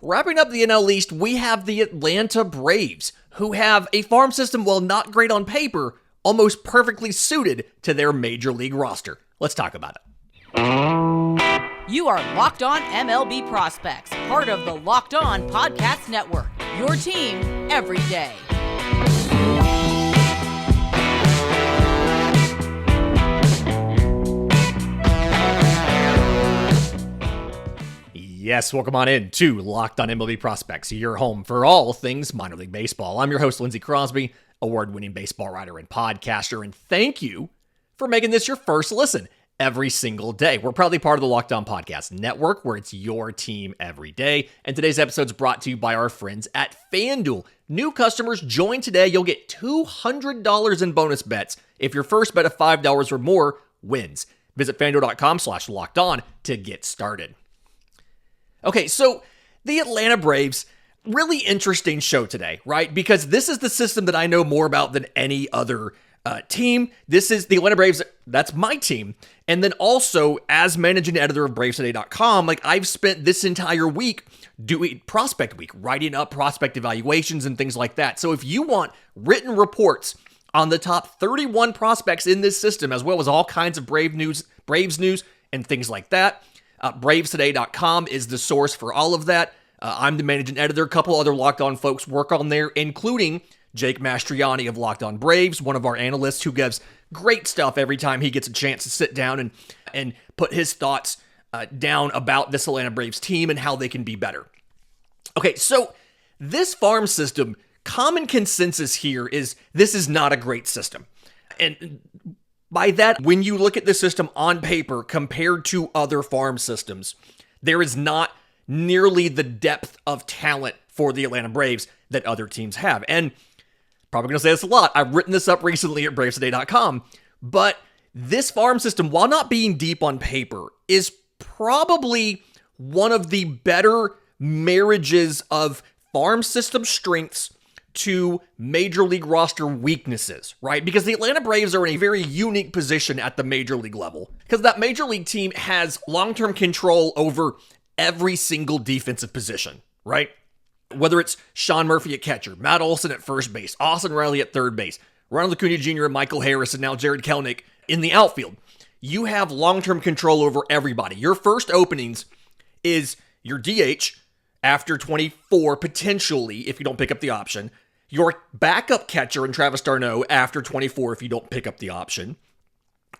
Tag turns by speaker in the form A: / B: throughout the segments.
A: Wrapping up the NL East, we have the Atlanta Braves, who have a farm system, while not great on paper, almost perfectly suited to their major league roster. Let's talk about it.
B: You are Locked On MLB Prospects, part of the Locked On Podcast Network, your team every day.
A: Yes, welcome on in to Locked On MLB Prospects, your home for all things minor league baseball. I'm your host, Lindsay Crosby, award-winning baseball writer and podcaster, and thank you for making this your first listen every single day. We're proudly part of the Locked On Podcast Network, where it's your team every day, and today's episode is brought to you by our friends at FanDuel. New customers, join today. You'll get $200 in bonus bets if your first bet of $5 or more wins. Visit FanDuel.com/LockedOn to get started. Okay, so the Atlanta Braves, really interesting show today, right? Because this is the system that I know more about than any other team. This is the Atlanta Braves. That's my team. And then also, as managing editor of BravesToday.com, I've spent this entire week doing Prospect Week, writing up prospect evaluations and things like that. So if you want written reports on the top 31 prospects in this system, as well as all kinds of Braves news and things like that, BravesToday.com is the source for all of that. I'm the managing editor. A couple other Locked On folks work on there, including Jake Mastriani of Locked On Braves, one of our analysts who gives great stuff every time he gets a chance to sit down and put his thoughts down about this Atlanta Braves team and how they can be better. Okay, so this farm system, common consensus here is this is not a great system. And by that, when you look at the system on paper compared to other farm systems, there is not nearly the depth of talent for the Atlanta Braves that other teams have. And probably going to say this a lot. I've written this up recently at BravesToday.com, but this farm system, while not being deep on paper, is probably one of the better marriages of farm system strengths to major league roster weaknesses, right? Because the Atlanta Braves are in a very unique position at the major league level, because that major league team has long-term control over every single defensive position, right? Whether it's Sean Murphy at catcher, Matt Olson at first base, Austin Riley at third base, Ronald Acuna Jr. and Michael Harris, and now Jared Kelenic in the outfield. You have long-term control over everybody. Your first openings is your DH after 24, potentially, if you don't pick up the option. Your backup catcher in Travis d'Arnaud after 24 if you don't pick up the option.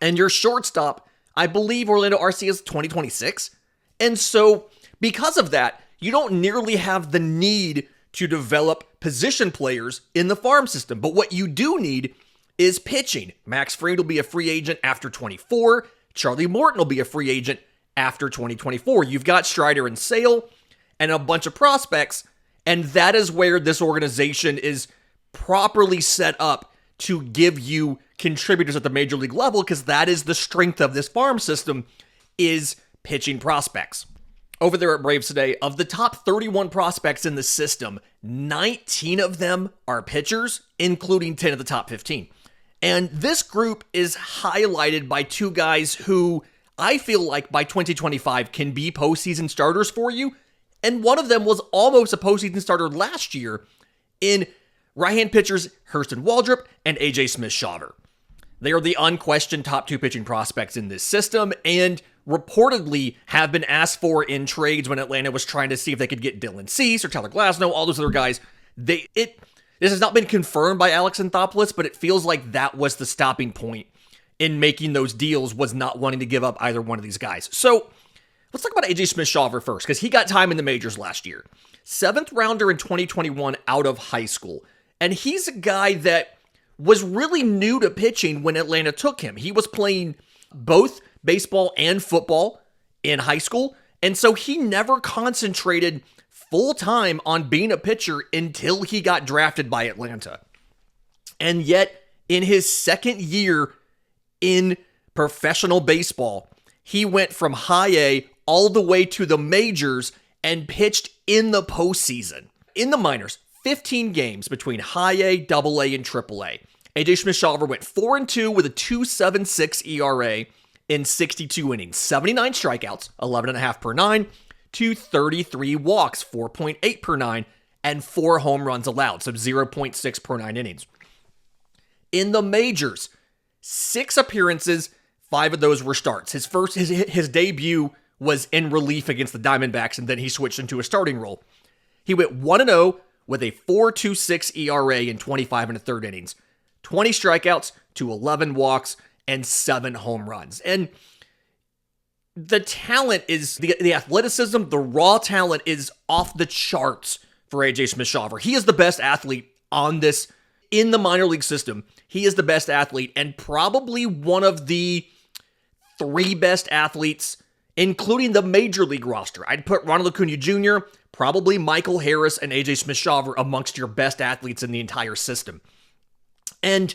A: And your shortstop, I believe Orlando Arcia is 2026. And so, because of that, you don't nearly have the need to develop position players in the farm system. But what you do need is pitching. Max Fried will be a free agent after 24. Charlie Morton will be a free agent after 2024. You've got Strider and Sale and a bunch of prospects. And that is where this organization is properly set up to give you contributors at the major league level, because that is the strength of this farm system, is pitching prospects. Over there at Braves Today, of the top 31 prospects in the system, 19 of them are pitchers, including 10 of the top 15. And this group is highlighted by two guys who I feel like by 2025 can be postseason starters for you. And one of them was almost a postseason starter last year in right-hand pitchers Hurston Waldrep and AJ Smith-Shawver. They are the unquestioned top two pitching prospects in this system, and reportedly have been asked for in trades when Atlanta was trying to see if they could get Dylan Cease or Tyler Glasnow, all those other guys. This has not been confirmed by Alex Anthopoulos, but it feels like that was the stopping point in making those deals, was not wanting to give up either one of these guys. So let's talk about AJ Smith-Shawver first, because he got time in the majors last year. 7th rounder in 2021 out of high school. And he's a guy that was really new to pitching when Atlanta took him. He was playing both baseball and football in high school. And so he never concentrated full time on being a pitcher until he got drafted by Atlanta. And yet, in his second year in professional baseball, he went from high A all the way to the majors and pitched in the postseason. In the minors, 15 games between high A, double A, and triple A. AJ Smith-Shawver went 4-2 with a 2.76 ERA in 62 innings, 79 strikeouts, 11.5 per 9, to 33 walks, 4.8 per 9, and 4 home runs allowed, so 0.6 per 9 innings. In the majors, 6 appearances, 5 of those were starts. His debut was in relief against the Diamondbacks, and then he switched into a starting role. He went 1-0 with a 4.26 ERA in 25 and a third innings, 20 strikeouts to 11 walks, and 7 home runs. And the talent is, the athleticism, the raw talent is off the charts for AJ Smith-Shawver. He is the best athlete on this, in the minor league system. He is the best athlete and probably one of the 3 best athletes, including the major league roster. I'd put Ronald Acuna Jr., probably Michael Harris, and AJ Smith-Shawver amongst your best athletes in the entire system. And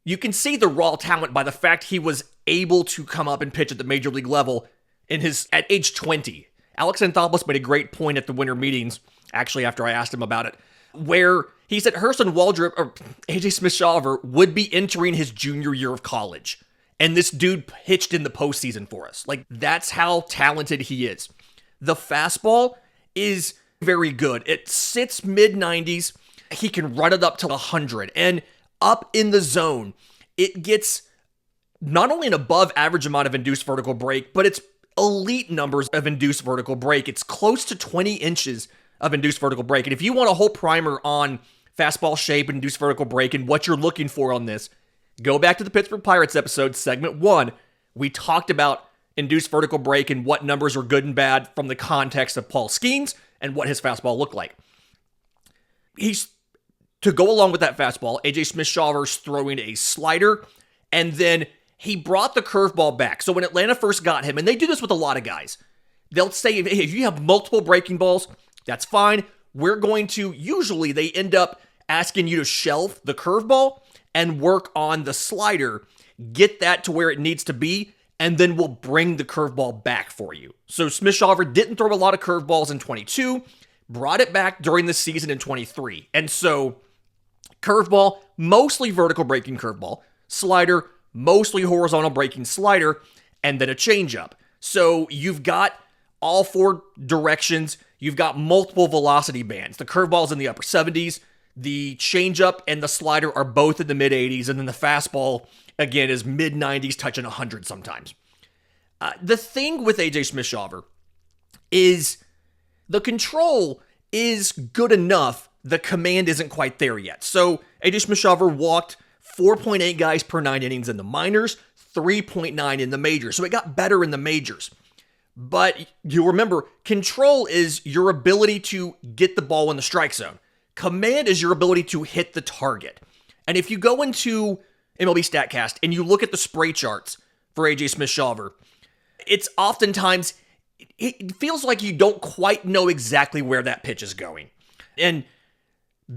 A: you can see the raw talent by the fact he was able to come up and pitch at the major league level at age 20. Alex Anthopoulos made a great point at the winter meetings, actually after I asked him about it, where he said Hurston Waldrep or AJ Smith-Shawver would be entering his junior year of college. And this dude pitched in the postseason for us. Like, that's how talented he is. The fastball is very good. It sits mid-90s. He can run it up to 100. And up in the zone, it gets not only an above average amount of induced vertical break, but it's elite numbers of induced vertical break. It's close to 20 inches of induced vertical break. And if you want a whole primer on fastball shape and induced vertical break and what you're looking for on this, go back to the Pittsburgh Pirates episode, segment 1. We talked about induced vertical break and what numbers are good and bad from the context of Paul Skeens and what his fastball looked like. To go along with that fastball, AJ Smith-Shawver's throwing a slider, and then he brought the curveball back. So when Atlanta first got him, and they do this with a lot of guys, they'll say, hey, if you have multiple breaking balls, that's fine. Usually they end up asking you to shelve the curveball and work on the slider, get that to where it needs to be, and then we'll bring the curveball back for you. So Smith-Shawver didn't throw a lot of curveballs in 22, brought it back during the season in 23. And so curveball, mostly vertical breaking curveball, slider, mostly horizontal breaking slider, and then a changeup. So you've got all 4 directions. You've got multiple velocity bands. The curveball's in the upper 70s. The changeup and the slider are both in the mid-80s, and then the fastball, again, is mid-90s, touching 100 sometimes. The thing with AJ Smith-Shawver is the control is good enough. The command isn't quite there yet. So AJ Smith-Shawver walked 4.8 guys per 9 innings in the minors, 3.9 in the majors. So it got better in the majors. But you remember, control is your ability to get the ball in the strike zone. Command is your ability to hit the target. And if you go into MLB StatCast and you look at the spray charts for AJ Smith-Shawver, it's oftentimes, it feels like you don't quite know exactly where that pitch is going. And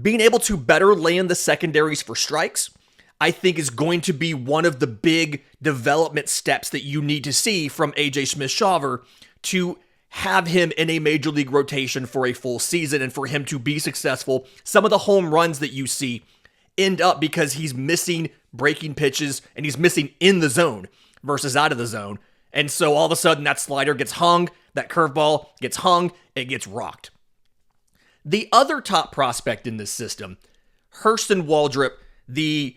A: being able to better land the secondaries for strikes, I think, is going to be one of the big development steps that you need to see from AJ Smith-Shawver to have him in a major league rotation for a full season and for him to be successful. Some of the home runs that you see end up because he's missing breaking pitches and he's missing in the zone versus out of the zone. And so all of a sudden that slider gets hung, that curveball gets hung, it gets rocked. The other top prospect in this system, Hurston Waldrep, the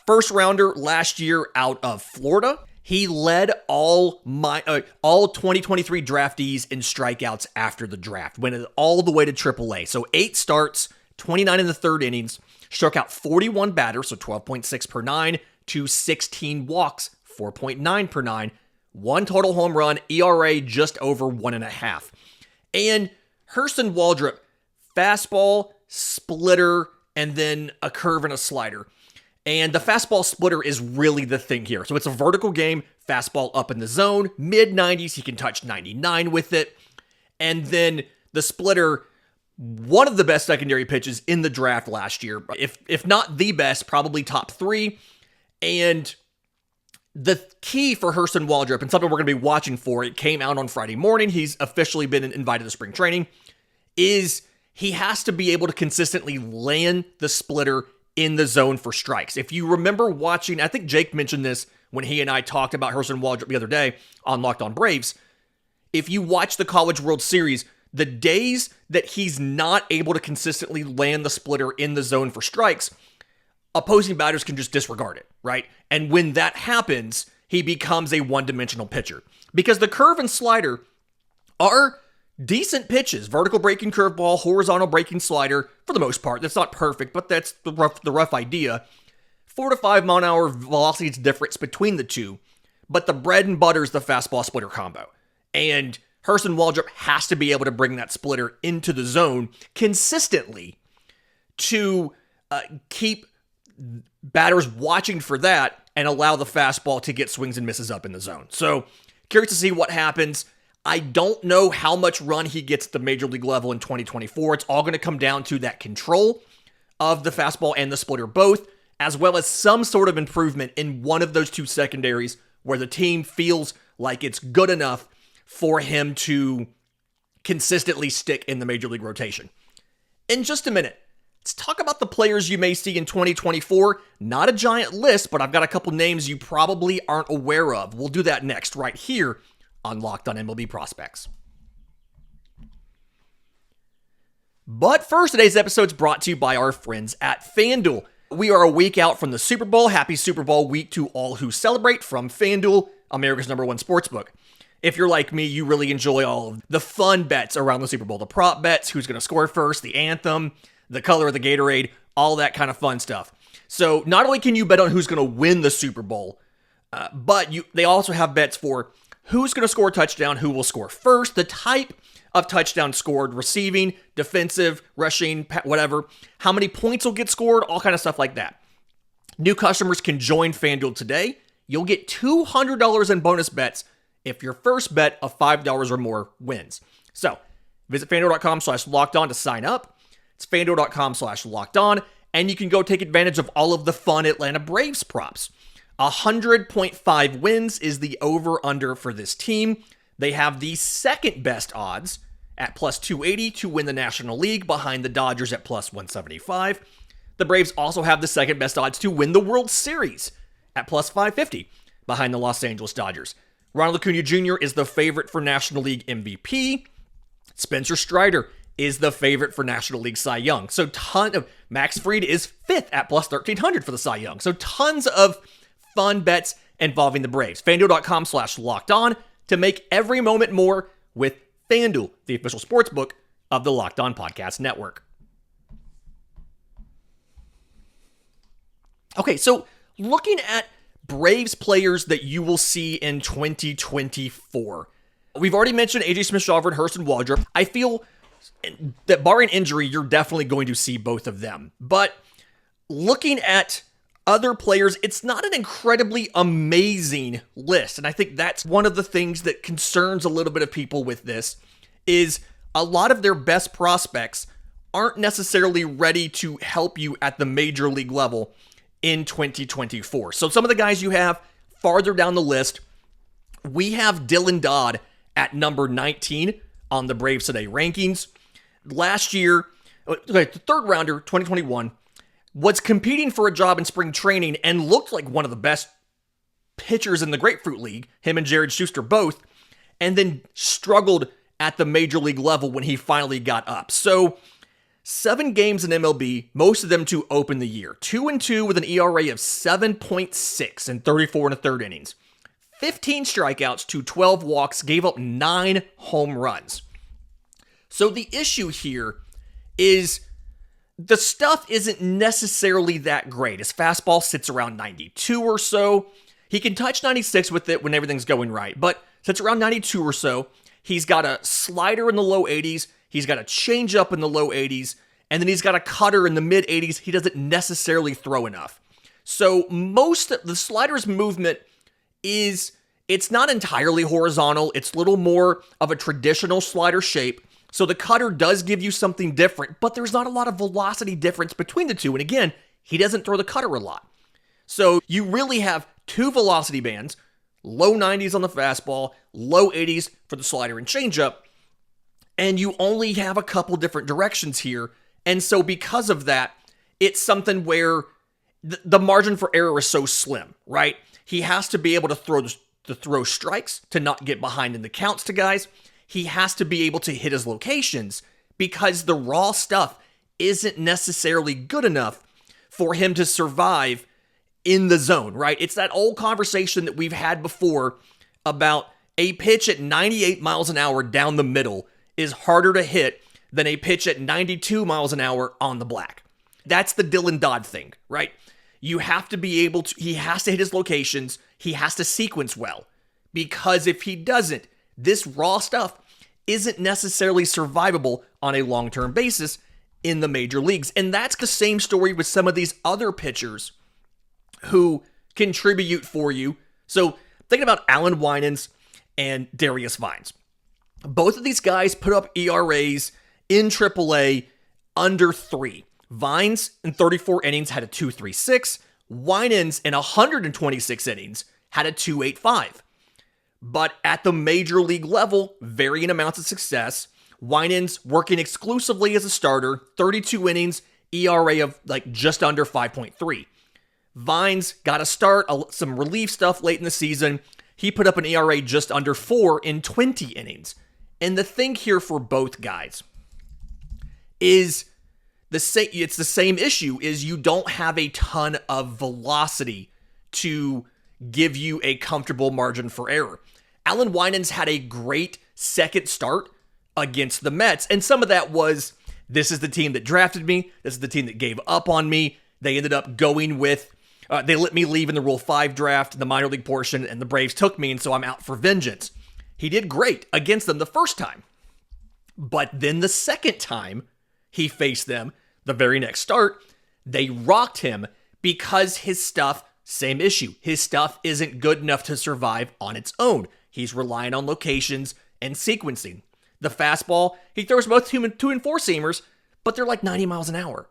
A: first rounder last year out of Florida. He led all 2023 draftees in strikeouts after the draft, went all the way to AAA. So 8 starts, 29 in the third innings, struck out 41 batters, so 12.6 per 9, to 16 walks, 4.9 per 9, 1 total home run, ERA just over 1.5. And Hurston Waldrep, fastball, splitter, and then a curve and a slider. And the fastball splitter is really the thing here. So it's a vertical game, fastball up in the zone, mid-90s, he can touch 99 with it. And then the splitter, one of the best secondary pitches in the draft last year. If not the best, probably top 3. And the key for Hurston Waldrep, and something we're going to be watching for, it came out on Friday morning, he's officially been invited to spring training, is he has to be able to consistently land the splitter in the zone for strikes. If you remember watching, I think Jake mentioned this when he and I talked about Hurston Waldrep the other day on Locked On Braves, if you watch the College World Series, the days that he's not able to consistently land the splitter in the zone for strikes, opposing batters can just disregard it, right? And when that happens, he becomes a one-dimensional pitcher. Because the curve and slider are decent pitches. Vertical breaking curveball, horizontal breaking slider, for the most part. That's not perfect, but that's the rough idea. 4 to 5 mile an hour velocity is difference between the two. But the bread and butter is the fastball splitter combo. And Hurston Waldrep has to be able to bring that splitter into the zone consistently to keep batters watching for that and allow the fastball to get swings and misses up in the zone. So, curious to see what happens. I don't know how much run he gets at the major league level in 2024. It's all going to come down to that control of the fastball and the splitter both, as well as some sort of improvement in one of those two secondaries where the team feels like it's good enough for him to consistently stick in the major league rotation. In just a minute, let's talk about the players you may see in 2024. Not a giant list, but I've got a couple names you probably aren't aware of. We'll do that next, right here on Locked On MLB Prospects. But first, today's episode is brought to you by our friends at FanDuel. We are a week out from the Super Bowl. Happy Super Bowl week to all who celebrate from FanDuel, America's #1 sportsbook. If you're like me, you really enjoy all of the fun bets around the Super Bowl. The prop bets, who's going to score first, the anthem, the color of the Gatorade, all that kind of fun stuff. So not only can you bet on who's going to win the Super Bowl, but they also have bets for who's going to score a touchdown, who will score first, the type of touchdown scored, receiving, defensive, rushing, whatever, how many points will get scored, all kind of stuff like that. New customers can join FanDuel today. You'll get $200 in bonus bets if your first bet of $5 or more wins. So visit FanDuel.com/lockedon to sign up. It's FanDuel.com/lockedon, and you can go take advantage of all of the fun Atlanta Braves props. 100.5 wins is the over-under for this team. They have the second best odds at plus 280 to win the National League behind the Dodgers at plus 175. The Braves also have the second best odds to win the World Series at plus 550 behind the Los Angeles Dodgers. Ronald Acuna Jr. is the favorite for National League MVP. Spencer Strider is the favorite for National League Cy Young. So Max Fried is fifth at plus 1,300 for the Cy Young. So tons of fun bets involving the Braves. FanDuel.com/lockedon to make every moment more with FanDuel, the official sportsbook of the Locked On Podcast Network. Okay, so looking at Braves players that you will see in 2024. We've already mentioned AJ Smith-Shawver and Hurston Waldrep. I feel that barring injury, you're definitely going to see both of them. But looking at other players, it's not an incredibly amazing list. And I think that's one of the things that concerns a little bit of people with this is a lot of their best prospects aren't necessarily ready to help you at the major league level in 2024. So some of the guys you have farther down the list, we have Dylan Dodd at number 19 on the Braves Today rankings. Last year, the third rounder, 2021, was competing for a job in spring training and looked like one of the best pitchers in the Grapefruit League, him and Jared Schuster both, and then struggled at the major league level when he finally got up. So 7 games in MLB, most of them to open the year. 2-2 with an ERA of 7.6 in 34 1/3 innings. 15 strikeouts to 12 walks, gave up 9 home runs. So the issue here is the stuff isn't necessarily that great. His fastball sits around 92 or so. He can touch 96 with it when everything's going right, but sits around 92 or so. He's got a slider in the low 80s. He's got a changeup in the low 80s, and then he's got a cutter in the mid 80s. He doesn't necessarily throw enough. So most of the slider's movement it's not entirely horizontal. It's a little more of a traditional slider shape. So the cutter does give you something different, but there's not a lot of velocity difference between the two. And again, he doesn't throw the cutter a lot. So you really have 2 velocity bands, low 90s on the fastball, low 80s for the slider and changeup, and you only have a couple different directions here. And so because of that, it's something where the margin for error is so slim, right? He has to be able to throw to throw strikes, to not get behind in the counts to guys. He has to be able to hit his locations because the raw stuff isn't necessarily good enough for him to survive in the zone, right? It's that old conversation that we've had before about a pitch at 98 miles an hour down the middle is harder to hit than a pitch at 92 miles an hour on the black. That's the Dylan Dodd thing, right? You have to be able to, he has to hit his locations, he has to sequence well, because if he doesn't, this raw stuff isn't necessarily survivable on a long-term basis in the major leagues. And that's the same story with some of these other pitchers who contribute for you. So thinking about Alan Winans and Darius Vines. Both of these guys put up ERAs in AAA under 3. Vines in 34 innings had a 2.36. Winans in 126 innings had a 2.85. But at the major league level, varying amounts of success. Winans working exclusively as a starter, 32 innings, ERA of just under 5.3. Vines got a start, some relief stuff late in the season. He put up an ERA just under 4 in 20 innings. And the thing here for both guys is it's the same issue, is you don't have a ton of velocity to give you a comfortable margin for error. Alan Winans had a great second start against the Mets, and some of that was, this is the team that drafted me, this is the team that gave up on me. They ended up going with, they let me leave in the Rule 5 draft, the minor league portion, and the Braves took me, and so I'm out for vengeance. He did great against them the first time. But then the second time he faced them, the very next start, they rocked him because his stuff, same issue. His stuff isn't good enough to survive on its own. He's relying on locations and sequencing. The fastball, he throws both 2 and 4 seamers, but they're like 90 miles an hour.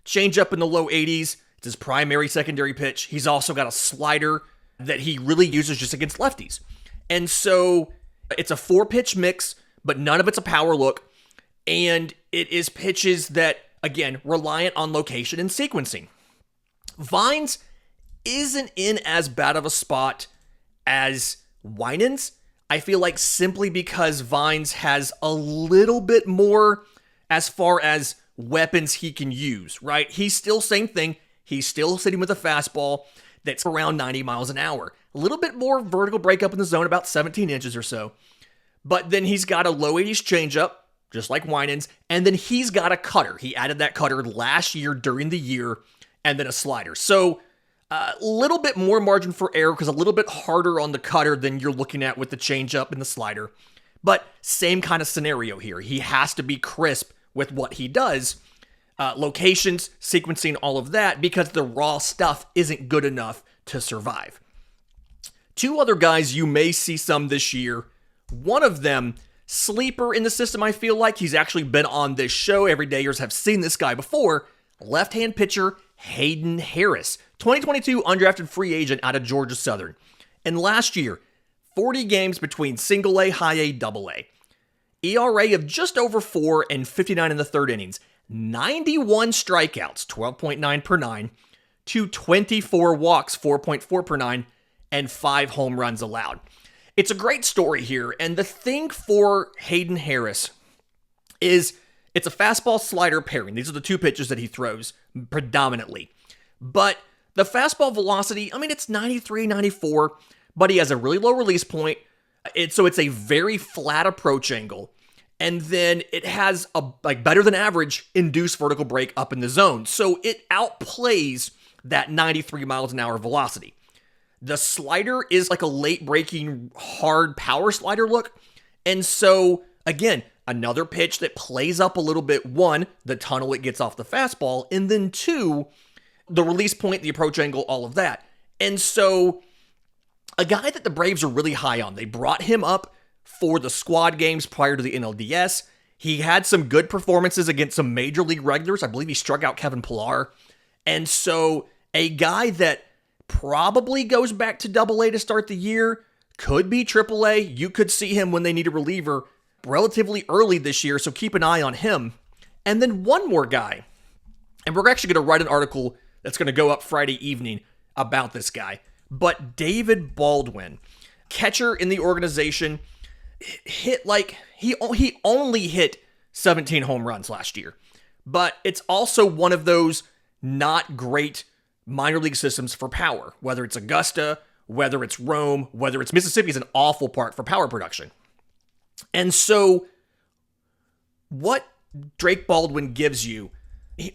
A: Change up in the low 80s. It's his primary secondary pitch. He's also got a slider that he really uses just against lefties. And so it's a 4-pitch mix, but none of it's a power look. And it is pitches that, again, reliant on location and sequencing. Vines isn't in as bad of a spot as Winans. I feel like simply because Vines has a little bit more as far as weapons he can use, right? He's still same thing. He's still sitting with a fastball that's around 90 miles an hour. A little bit more vertical breakup in the zone, about 17 inches or so. But then he's got a low 80s changeup, just like Winans, and then he's got a cutter. He added that cutter last year during the year, and then a slider. So a little bit more margin for error because a little bit harder on the cutter than you're looking at with the changeup and the slider. But same kind of scenario here. He has to be crisp with what he does. Locations, sequencing, all of that, because the raw stuff isn't good enough to survive. 2 other guys you may see some this year. One of them, sleeper in the system, I feel like. He's actually been on this show. Everydayers have seen this guy before. Left-hand pitcher, Hayden Harris. 2022 undrafted free agent out of Georgia Southern. And last year, 40 games between single A, high A, double A. ERA of just over 4 and 59 in the third innings. 91 strikeouts, 12.9 per 9, to 24 walks, 4.4 per 9, and 5 home runs allowed. It's a great story here, and the thing for Hayden Harris is it's a fastball slider pairing. These are the 2 pitches that he throws predominantly. But the fastball velocity, it's 93, 94, but he has a really low release point. So it's a very flat approach angle. And then it has a better than average induced vertical break up in the zone. So it outplays that 93 miles an hour velocity. The slider is like a late breaking hard power slider look. And so again, another pitch that plays up a little bit. 1, the tunnel it gets off the fastball. And then 2, the release point, the approach angle, all of that. And so a guy that the Braves are really high on. They brought him up for the squad games prior to the NLDS. He had some good performances against some major league regulars. I believe he struck out Kevin Pillar. And so a guy that probably goes back to Double A to start the year, could be Triple A. You could see him when they need a reliever relatively early this year, so keep an eye on him. And then one more guy, and we're actually going to write an article that's going to go up Friday evening about this guy, but David Baldwin. catcher in the organization, hit like he only hit 17 home runs last year. But it's also one of those not great minor league systems for power, whether it's Augusta, whether it's Rome, whether it's Mississippi is an awful part for power production. And so what Drake Baldwin gives you, he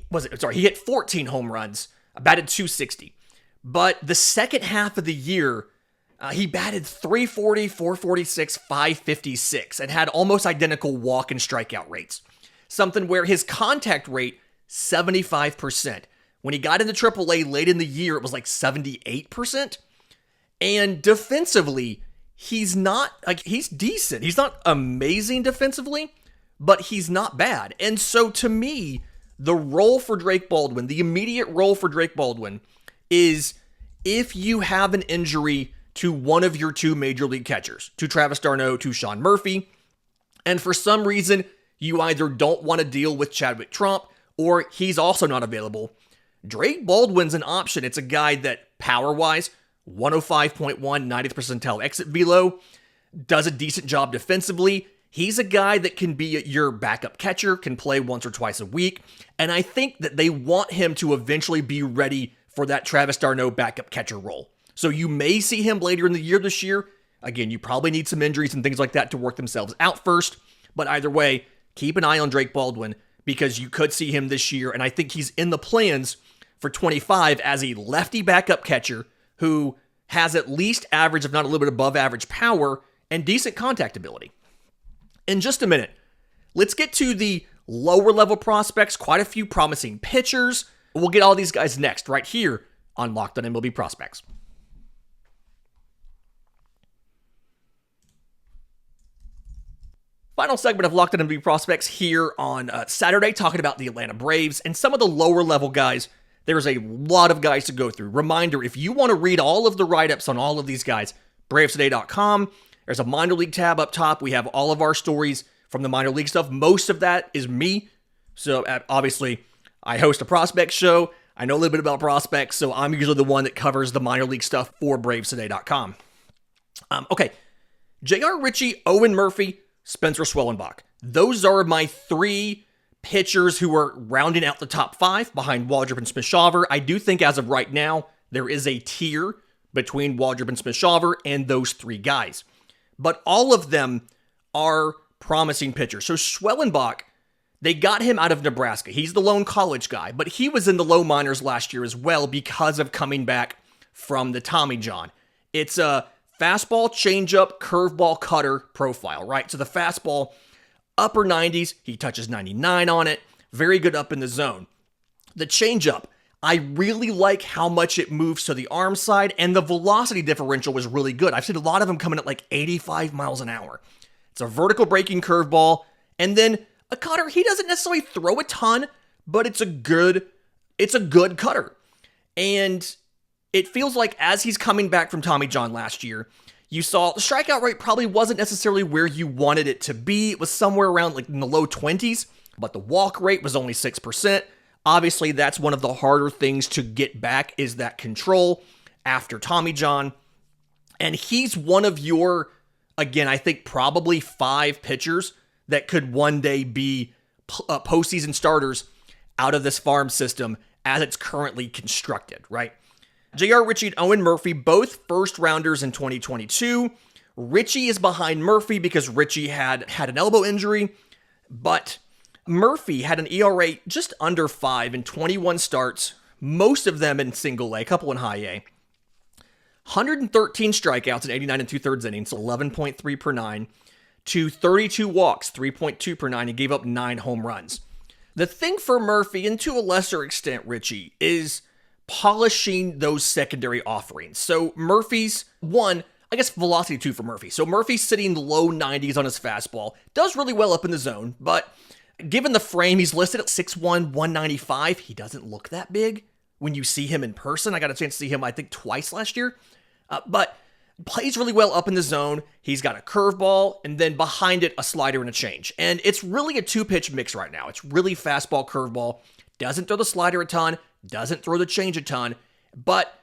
A: hit 14 home runs, batted .260. But the second half of the year, he batted .340, .446, .556, and had almost identical walk and strikeout rates. Something where his contact rate, 75%. When he got into AAA late in the year, it was like 78%. And defensively, he's decent. He's not amazing defensively, but he's not bad. And so to me, the role for Drake Baldwin, the immediate role for Drake Baldwin is if you have an injury to one of your two major league catchers, to Travis d'Arnaud, to Sean Murphy, and for some reason you either don't want to deal with Chadwick Tromp or he's also not available, Drake Baldwin's an option. It's a guy that power-wise, 105.1, 90th percentile exit velo, does a decent job defensively. He's a guy that can be your backup catcher, can play once or twice a week, and I think that they want him to eventually be ready for that Travis d'Arnaud backup catcher role. So you may see him later in the year this year. Again, you probably need some injuries and things like that to work themselves out first, but either way, keep an eye on Drake Baldwin because you could see him this year, and I think he's in the plans for 25 as a lefty backup catcher who has at least average, if not a little bit above average power and decent contact ability. In just a minute, let's get to the lower level prospects, quite a few promising pitchers. We'll get all these guys next, right here on Locked On MLB Prospects. Final segment of Locked On MLB Prospects here on Saturday, talking about the Atlanta Braves and some of the lower level guys. There's a lot of guys to go through. Reminder, if you want to read all of the write-ups on all of these guys, bravestoday.com. There's a minor league tab up top. We have all of our stories from the minor league stuff. Most of that is me. So obviously, I host a prospect show. I know a little bit about prospects, so I'm usually the one that covers the minor league stuff for bravestoday.com. Okay, JR Ritchie, Owen Murphy, Spencer Schwellenbach. Those are my three pitchers who are rounding out the top five behind Waldrep and Smith-Shawver. I do think as of right now, there is a tier between Waldrep and Smith-Shawver and those three guys. But all of them are promising pitchers. So Schwellenbach, they got him out of Nebraska. He's the lone college guy, but he was in the low minors last year as well because of coming back from the Tommy John. It's a fastball, changeup, curveball, cutter profile, right? So the fastball, upper 90s, he touches 99 on it, very good up in the zone. The changeup, I really like how much it moves to the arm side, and the velocity differential was really good. I've seen a lot of them coming at like 85 miles an hour. It's a vertical breaking curveball, and then a cutter, he doesn't necessarily throw a ton, but it's a good cutter. And it feels like as he's coming back from Tommy John last year, you saw the strikeout rate probably wasn't necessarily where you wanted it to be. It was somewhere around like in the low 20s, but the walk rate was only 6%. Obviously, that's one of the harder things to get back is that control after Tommy John. And he's one of your, again, I think probably 5 pitchers that could one day be postseason starters out of this farm system as it's currently constructed, right? JR Ritchie and Owen Murphy, both first rounders in 2022. Ritchie is behind Murphy because Ritchie had an elbow injury, but Murphy had an ERA just under 5 in 21 starts, most of them in single A, a couple in high A. 113 strikeouts in 89 and 2/3 innings, 11.3 per 9, to 32 walks, 3.2 per 9. He gave up 9 home runs. The thing for Murphy, and to a lesser extent Ritchie, is polishing those secondary offerings. So Murphy's one, I guess velocity 2 for Murphy. So Murphy's sitting low 90s on his fastball, does really well up in the zone, but given the frame, he's listed at 6'1", 195. He doesn't look that big when you see him in person. I got a chance to see him, I think, twice last year. But plays really well up in the zone. He's got a curveball, and then behind it, a slider and a change. And it's really a 2-pitch mix right now. It's really fastball, curveball. Doesn't throw the slider a ton. Doesn't throw the change a ton. But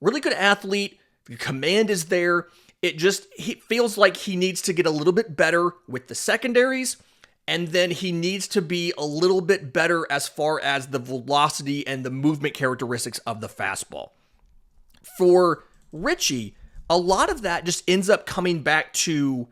A: really good athlete. The command is there. he feels like he needs to get a little bit better with the secondaries, and then he needs to be a little bit better as far as the velocity and the movement characteristics of the fastball. For Ritchie, a lot of that just ends up coming back to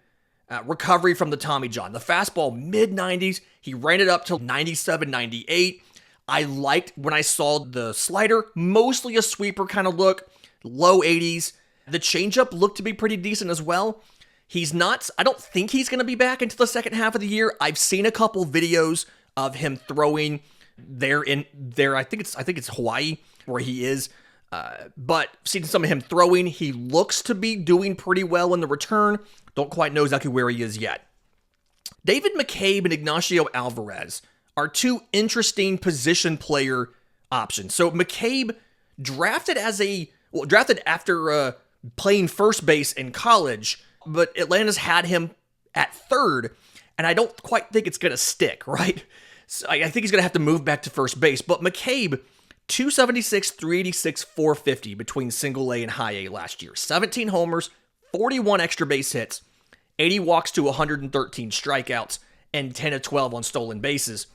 A: recovery from the Tommy John. The fastball, mid-90s, he ran it up to 97, 98. I liked when I saw the slider, mostly a sweeper kind of look, low 80s. The changeup looked to be pretty decent as well. I don't think he's going to be back until the second half of the year. I've seen a couple videos of him throwing there. I think it's Hawaii where he is. But seeing some of him throwing, he looks to be doing pretty well in the return. Don't quite know exactly where he is yet. David McCabe and Ignacio Alvarez are two interesting position player options. So McCabe drafted after playing first base in college, but Atlanta's had him at third, and I don't quite think it's going to stick, right? So I think he's going to have to move back to first base. But McCabe, 276, 386, 450 between single A and high A last year. 17 homers, 41 extra base hits, 80 walks to 113 strikeouts, and 10 of 12 on stolen bases.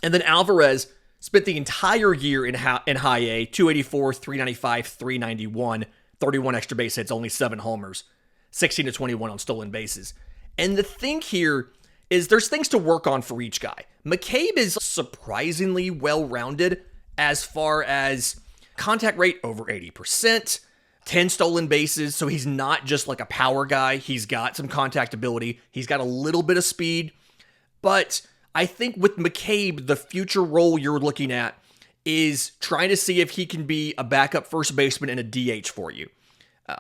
A: And then Alvarez spent the entire year in high A, 284, 395, 391, 31 extra base hits, only 7 homers, 16 to 21 on stolen bases. And the thing here is there's things to work on for each guy. McCabe is surprisingly well-rounded as far as contact rate over 80%, 10 stolen bases, so he's not just like a power guy. He's got some contact ability. He's got a little bit of speed. But I think with McCabe, the future role you're looking at is trying to see if he can be a backup first baseman and a DH for you.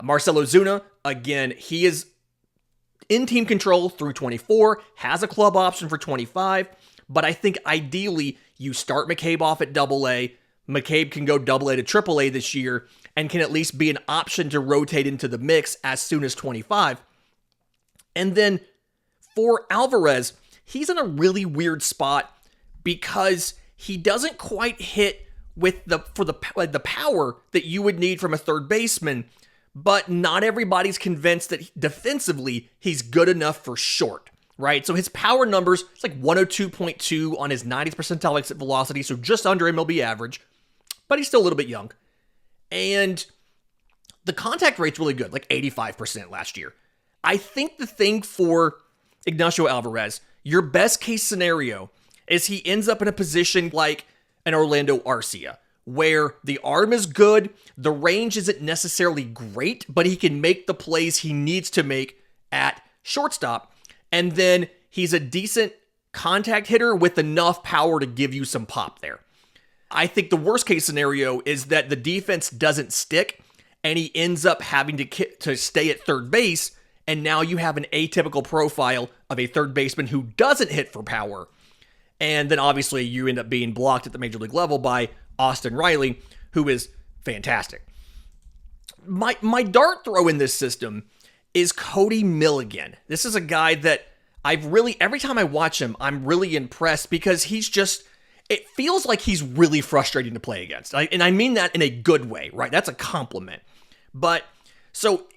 A: Marcell Ozuna, again, he is in team control through 24, has a club option for 25, but I think ideally you start McCabe off at AA. McCabe can go AA to AAA this year and can at least be an option to rotate into the mix as soon as 25. And then for Alvarez, he's in a really weird spot because he doesn't quite hit with the power that you would need from a third baseman, but not everybody's convinced that defensively he's good enough for short, right? So his power numbers, it's like 102.2 on his 90th percentile exit velocity, so just under MLB average, but he's still a little bit young. And the contact rate's really good, like 85% last year. I think the thing for Ignacio Alvarez, your best case scenario is he ends up in a position like an Orlando Arcia, where the arm is good, the range isn't necessarily great, but he can make the plays he needs to make at shortstop, and then he's a decent contact hitter with enough power to give you some pop there. I think the worst case scenario is that the defense doesn't stick, and he ends up having to stay at third base, and now you have an atypical profile of a third baseman who doesn't hit for power. And then obviously you end up being blocked at the major league level by Austin Riley, who is fantastic. My dart throw in this system is Cody Milligan. This is a guy that every time I watch him, I'm really impressed because it feels like he's really frustrating to play against. And I mean that in a good way, right? That's a compliment. But so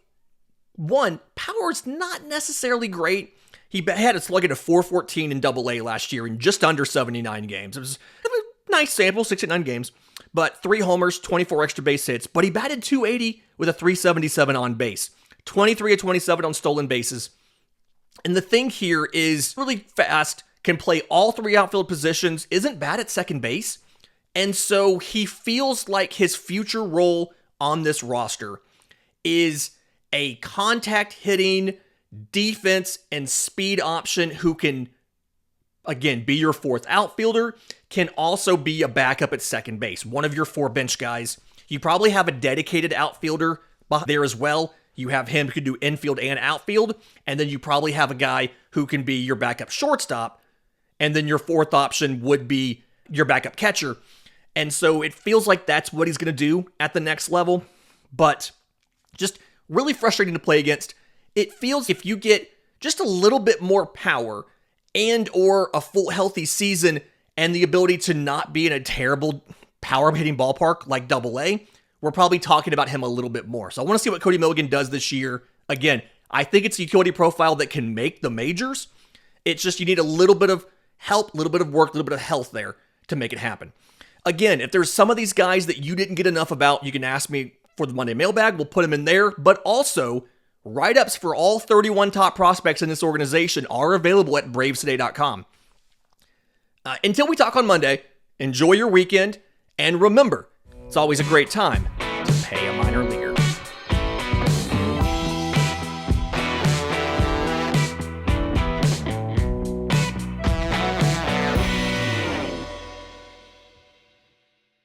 A: one, power's not necessarily great. He had a slugging of 414 in AA last year in just under 79 games. It was a nice sample, 69 games, but 3 homers, 24 extra base hits, but he batted 280 with a 377 on base, 23 of 27 on stolen bases. And the thing here is really fast, can play all 3 outfield positions, isn't bad at second base. And so he feels like his future role on this roster is a contact hitting defense and speed option who can, again, be your 4th outfielder, can also be a backup at second base, one of your 4 bench guys. You probably have a dedicated outfielder there as well. You have him who can do infield and outfield, and then you probably have a guy who can be your backup shortstop, and then your 4th option would be your backup catcher. And so it feels like that's what he's going to do at the next level, but just really frustrating to play against. It feels if you get just a little bit more power and or a full healthy season and the ability to not be in a terrible power hitting ballpark like AA, we're probably talking about him a little bit more. So I want to see what Cody Milligan does this year Again, I think it's a utility profile that can make the majors. It's just you need a little bit of help, a little bit of work, a little bit of health there to make it happen. Again, if there's some of these guys that you didn't get enough about, you can ask me for the Monday mailbag. We'll put them in there. But also, write-ups for all 31 top prospects in this organization are available at bravestoday.com. Until we talk on Monday, enjoy your weekend. And remember, it's always a great time